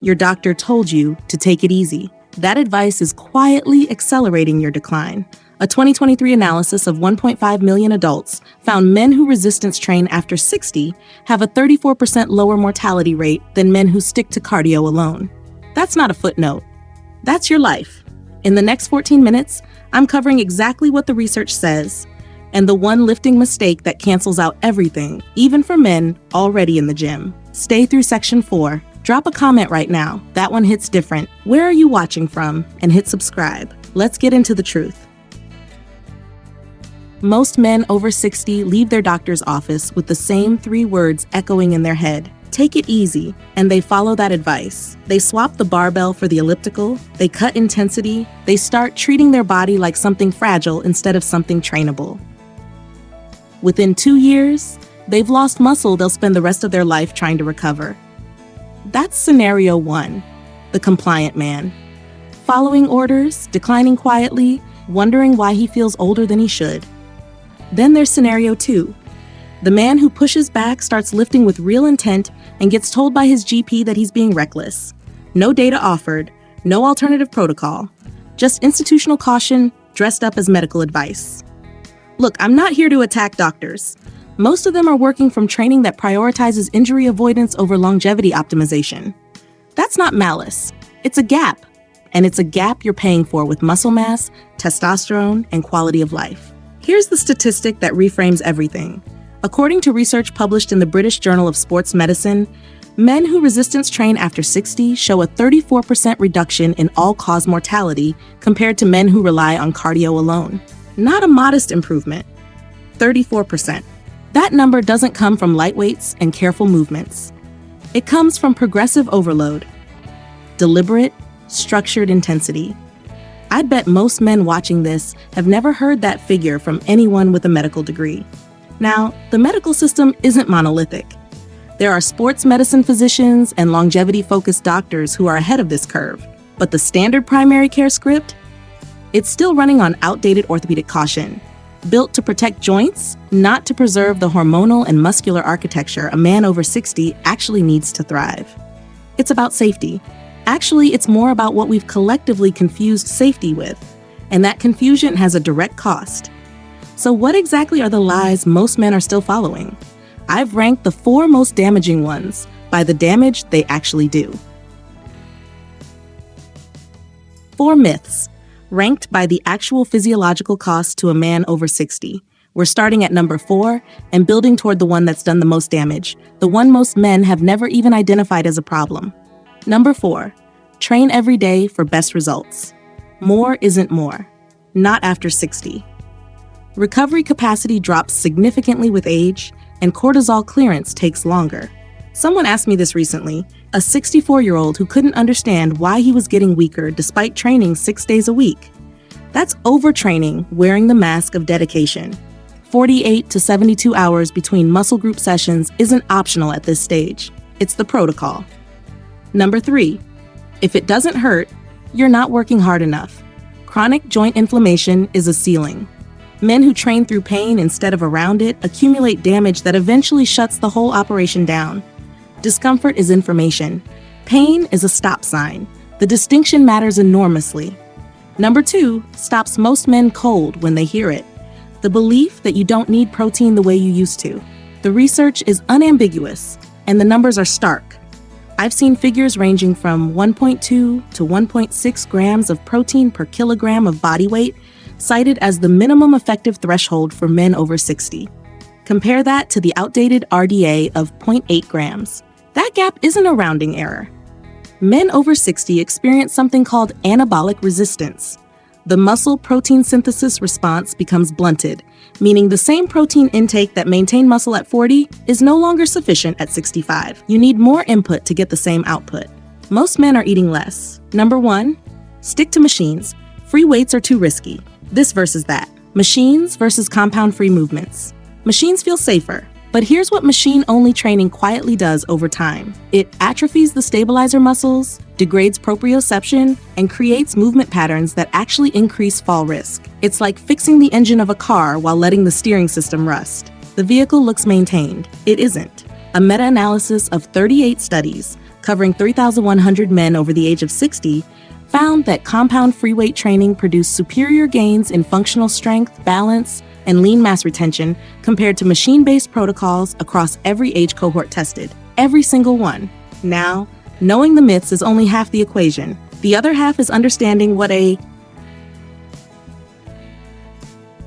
Your doctor told you to take it easy. That advice is quietly accelerating your decline. A 2023 analysis of 1.5 million adults found men who resistance train after 60 have a 34% lower mortality rate than men who stick to cardio alone. That's not a footnote. That's your life. In the next 14 minutes, I'm covering exactly what the research says and the one lifting mistake that cancels out everything, even for men already in the gym. Stay through section 4. Drop a comment right now. That one hits different. Where are you watching from? And hit subscribe. Let's get into the truth. Most men over 60 leave their doctor's office with the same 3 words echoing in their head. Take it easy, and they follow that advice. They swap the barbell for the elliptical, they cut intensity, they start treating their body like something fragile instead of something trainable. Within 2 years, they've lost muscle they'll spend the rest of their life trying to recover. That's scenario 1, the compliant man. Following orders, declining quietly, wondering why he feels older than he should. Then there's scenario 2. The man who pushes back starts lifting with real intent and gets told by his GP that he's being reckless. No data offered, no alternative protocol, just institutional caution dressed up as medical advice. Look, I'm not here to attack doctors. Most of them are working from training that prioritizes injury avoidance over longevity optimization. That's not malice. It's a gap. And it's a gap you're paying for with muscle mass, testosterone, and quality of life. Here's the statistic that reframes everything. According to research published in the British Journal of Sports Medicine, men who resistance train after 60 show a 34% reduction in all-cause mortality compared to men who rely on cardio alone. Not a modest improvement, 34%. That number doesn't come from light weights and careful movements. It comes from progressive overload, deliberate, structured intensity. I'd bet most men watching this have never heard that figure from anyone with a medical degree. Now, the medical system isn't monolithic. There are sports medicine physicians and longevity-focused doctors who are ahead of this curve. But the standard primary care script? It's still running on outdated orthopedic caution, built to protect joints, not to preserve the hormonal and muscular architecture a man over 60 actually needs to thrive. It's about safety. Actually, it's more about what we've collectively confused safety with, and that confusion has a direct cost. So what exactly are the lies most men are still following? I've ranked the 4 most damaging ones by the damage they actually do. 4 myths, ranked by the actual physiological cost to a man over 60. We're starting at number 4 and building toward the one that's done the most damage, the one most men have never even identified as a problem. Number 4, train every day for best results. More isn't more, not after 60. Recovery capacity drops significantly with age, and cortisol clearance takes longer. Someone asked me this recently, a 64-year-old who couldn't understand why he was getting weaker despite training 6 days a week. That's overtraining wearing the mask of dedication. 48 to 72 hours between muscle group sessions isn't optional at this stage. It's the protocol. Number 3, if it doesn't hurt, you're not working hard enough. Chronic joint inflammation is a ceiling. Men who train through pain instead of around it accumulate damage that eventually shuts the whole operation down. Discomfort is information. Pain is a stop sign. The distinction matters enormously. Number 2 stops most men cold when they hear it. The belief that you don't need protein the way you used to. The research is unambiguous, and the numbers are stark. I've seen figures ranging from 1.2 to 1.6 grams of protein per kilogram of body weight cited as the minimum effective threshold for men over 60. Compare that to the outdated RDA of 0.8 grams. That gap isn't a rounding error. Men over 60 experience something called anabolic resistance. The muscle protein synthesis response becomes blunted, meaning the same protein intake that maintained muscle at 40 is no longer sufficient at 65. You need more input to get the same output. Most men are eating less. Number 1, stick to machines. Free weights are too risky. This versus that. Machines versus compound-free movements. Machines feel safer, but here's what machine-only training quietly does over time. It atrophies the stabilizer muscles, degrades proprioception, and creates movement patterns that actually increase fall risk. It's like fixing the engine of a car while letting the steering system rust. The vehicle looks maintained. It isn't. A meta-analysis of 38 studies covering 3,100 men over the age of 60, found that compound free weight training produced superior gains in functional strength, balance, and lean mass retention compared to machine-based protocols across every age cohort tested. Every single one. Now, knowing the myths is only half the equation. The other half is understanding what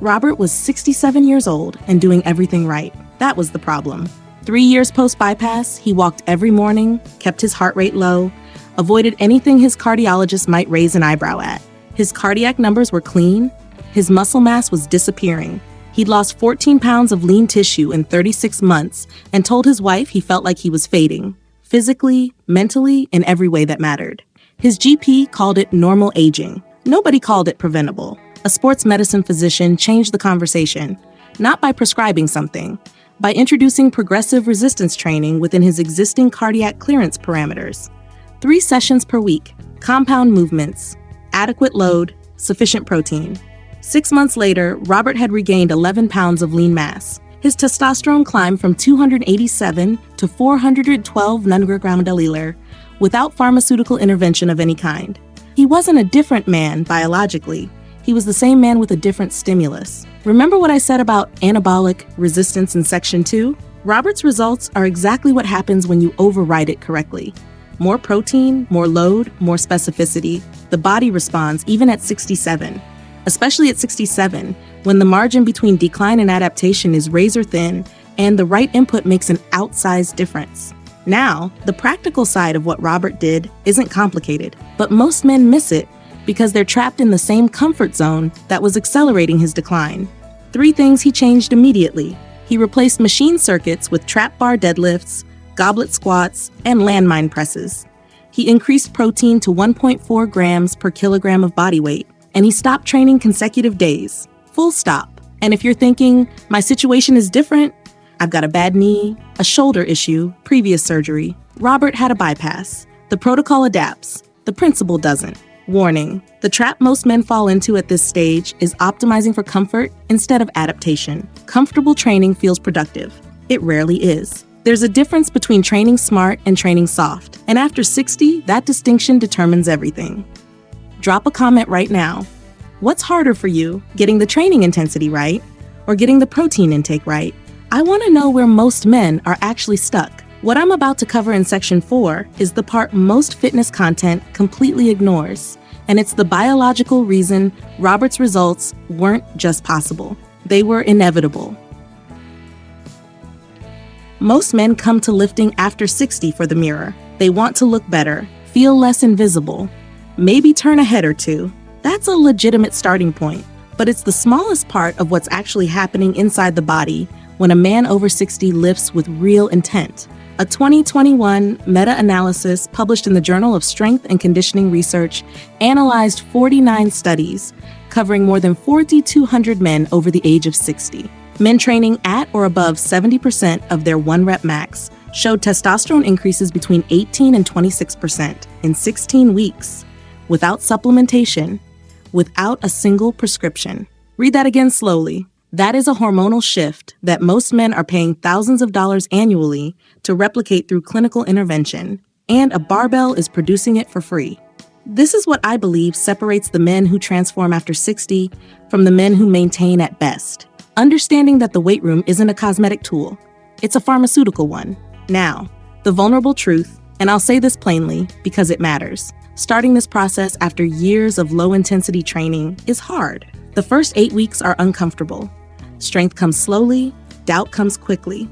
Robert was 67 years old and doing everything right. That was the problem. 3 years post-bypass, he walked every morning, kept his heart rate low, avoided anything his cardiologist might raise an eyebrow at. His cardiac numbers were clean. His muscle mass was disappearing. He'd lost 14 pounds of lean tissue in 36 months and told his wife he felt like he was fading, physically, mentally, in every way that mattered. His GP called it normal aging. Nobody called it preventable. A sports medicine physician changed the conversation, not by prescribing something, by introducing progressive resistance training within his existing cardiac clearance parameters. 3 sessions per week, compound movements, adequate load, sufficient protein. 6 months later, Robert had regained 11 pounds of lean mass. His testosterone climbed from 287 to 412 nanogram/dL without pharmaceutical intervention of any kind. He wasn't a different man biologically. He was the same man with a different stimulus. Remember what I said about anabolic resistance in Section 2? Robert's results are exactly what happens when you override it correctly. More protein, more load, more specificity. The body responds even at 67. Especially at 67, when the margin between decline and adaptation is razor thin and the right input makes an outsized difference. Now, the practical side of what Robert did isn't complicated, but most men miss it because they're trapped in the same comfort zone that was accelerating his decline. 3 things he changed immediately. He replaced machine circuits with trap bar deadlifts, goblet squats, and landmine presses. He increased protein to 1.4 grams per kilogram of body weight, and he stopped training consecutive days. Full stop. And if you're thinking, my situation is different, I've got a bad knee, a shoulder issue, previous surgery, Robert had a bypass. The protocol adapts. The principle doesn't. Warning, the trap most men fall into at this stage is optimizing for comfort instead of adaptation. Comfortable training feels productive. It rarely is. There's a difference between training smart and training soft, and after 60, that distinction determines everything. Drop a comment right now. What's harder for you, getting the training intensity right or getting the protein intake right? I want to know where most men are actually stuck. What I'm about to cover in Section 4 is the part most fitness content completely ignores, and it's the biological reason Robert's results weren't just possible. They were inevitable. Most men come to lifting after 60 for the mirror. They want to look better, feel less invisible, maybe turn a head or 2. That's a legitimate starting point, but it's the smallest part of what's actually happening inside the body when a man over 60 lifts with real intent. A 2021 meta-analysis published in the Journal of Strength and Conditioning Research analyzed 49 studies covering more than 4,200 men over the age of 60. Men training at or above 70% of their 1-rep max showed testosterone increases between 18 and 26% in 16 weeks, without supplementation, without a single prescription. Read that again slowly. That is a hormonal shift that most men are paying thousands of dollars annually to replicate through clinical intervention, and a barbell is producing it for free. This is what I believe separates the men who transform after 60 from the men who maintain at best. Understanding that the weight room isn't a cosmetic tool, it's a pharmaceutical one. Now, the vulnerable truth, and I'll say this plainly because it matters. Starting this process after years of low-intensity training is hard. The first 8 weeks are uncomfortable. Strength comes slowly, doubt comes quickly.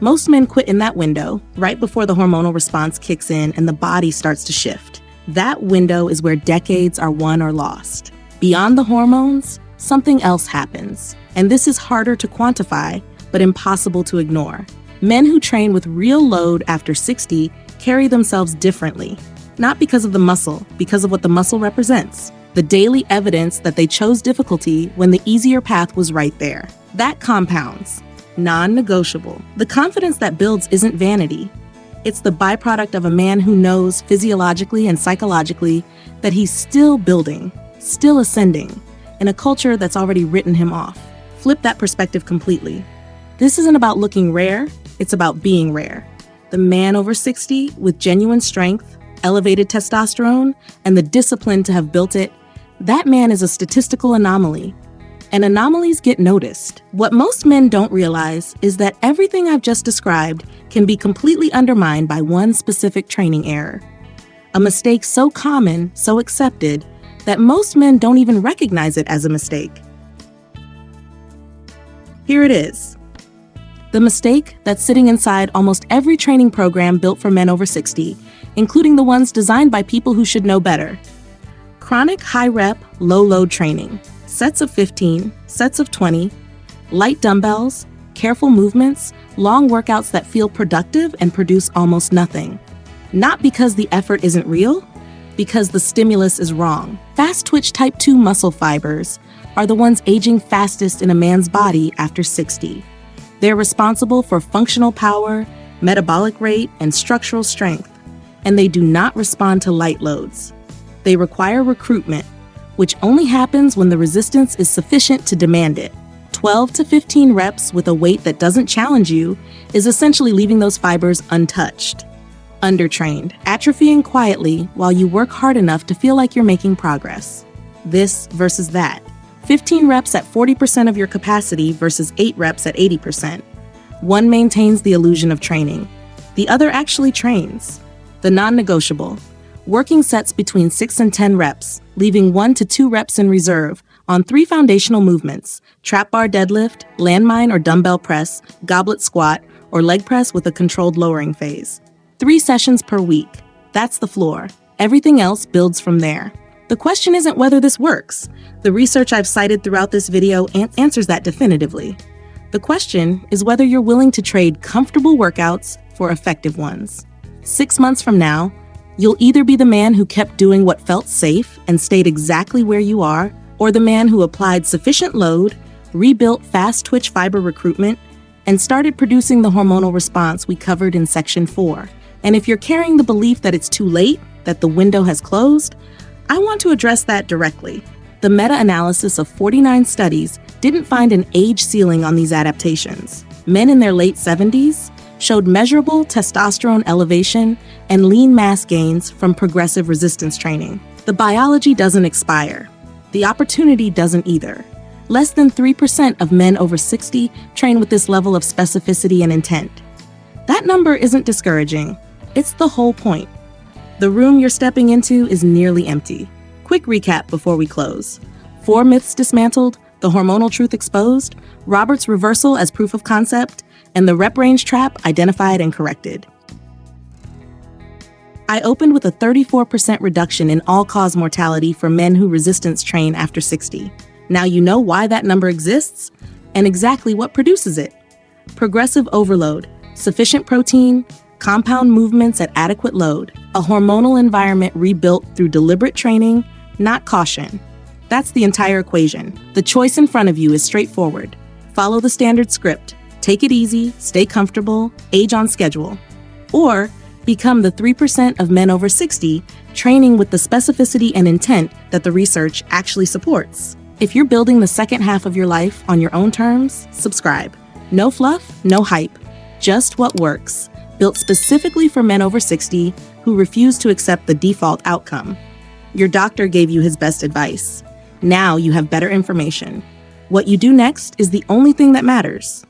Most men quit in that window, right before the hormonal response kicks in and the body starts to shift. That window is where decades are won or lost. Beyond the hormones, something else happens. And this is harder to quantify, but impossible to ignore. Men who train with real load after 60 carry themselves differently. Not because of the muscle, because of what the muscle represents. The daily evidence that they chose difficulty when the easier path was right there. That compounds. Non-negotiable. The confidence that builds isn't vanity. It's the byproduct of a man who knows physiologically and psychologically that he's still building, still ascending, in a culture that's already written him off. Flip that perspective completely. This isn't about looking rare, it's about being rare. The man over 60 with genuine strength, elevated testosterone, and the discipline to have built it, that man is a statistical anomaly. And anomalies get noticed. What most men don't realize is that everything I've just described can be completely undermined by one specific training error. A mistake so common, so accepted, that most men don't even recognize it as a mistake. Here it is. The mistake that's sitting inside almost every training program built for men over 60, including the ones designed by people who should know better. Chronic high-rep, low-load training. Sets of 15, sets of 20, light dumbbells, careful movements, long workouts that feel productive and produce almost nothing. Not because the effort isn't real, because the stimulus is wrong. Fast-twitch type 2 muscle fibers are the ones aging fastest in a man's body after 60. They're responsible for functional power, metabolic rate, and structural strength, and they do not respond to light loads. They require recruitment, which only happens when the resistance is sufficient to demand it. 12 to 15 reps with a weight that doesn't challenge you is essentially leaving those fibers untouched. Undertrained, atrophying quietly while you work hard enough to feel like you're making progress. This versus that. 15 reps at 40% of your capacity versus 8 reps at 80%. One maintains the illusion of training. The other actually trains. The non-negotiable. Working sets between 6 and 10 reps, leaving 1 to 2 reps in reserve on 3 foundational movements: trap bar deadlift, landmine or dumbbell press, goblet squat, or leg press with a controlled lowering phase. 3 sessions per week. That's the floor. Everything else builds from there. The question isn't whether this works. The research I've cited throughout this video answers that definitively. The question is whether you're willing to trade comfortable workouts for effective ones. 6 months from now, you'll either be the man who kept doing what felt safe and stayed exactly where you are, or the man who applied sufficient load, rebuilt fast twitch fiber recruitment, and started producing the hormonal response we covered in section 4. And if you're carrying the belief that it's too late, that the window has closed, I want to address that directly. The meta-analysis of 49 studies didn't find an age ceiling on these adaptations. Men in their late 70s showed measurable testosterone elevation and lean mass gains from progressive resistance training. The biology doesn't expire. The opportunity doesn't either. Less than 3% of men over 60 train with this level of specificity and intent. That number isn't discouraging. It's the whole point. The room you're stepping into is nearly empty. Quick recap before we close. 4 myths dismantled, the hormonal truth exposed, Robert's reversal as proof of concept, and the rep range trap identified and corrected. I opened with a 34% reduction in all-cause mortality for men who resistance train after 60. Now you know why that number exists and exactly what produces it. Progressive overload, sufficient protein, compound movements at adequate load, a hormonal environment rebuilt through deliberate training, not caution. That's the entire equation. The choice in front of you is straightforward. Follow the standard script. Take it easy, stay comfortable, age on schedule. Or become the 3% of men over 60 training with the specificity and intent that the research actually supports. If you're building the second half of your life on your own terms, subscribe. No fluff, no hype, just what works. Built specifically for men over 60 who refuse to accept the default outcome. Your doctor gave you his best advice. Now you have better information. What you do next is the only thing that matters.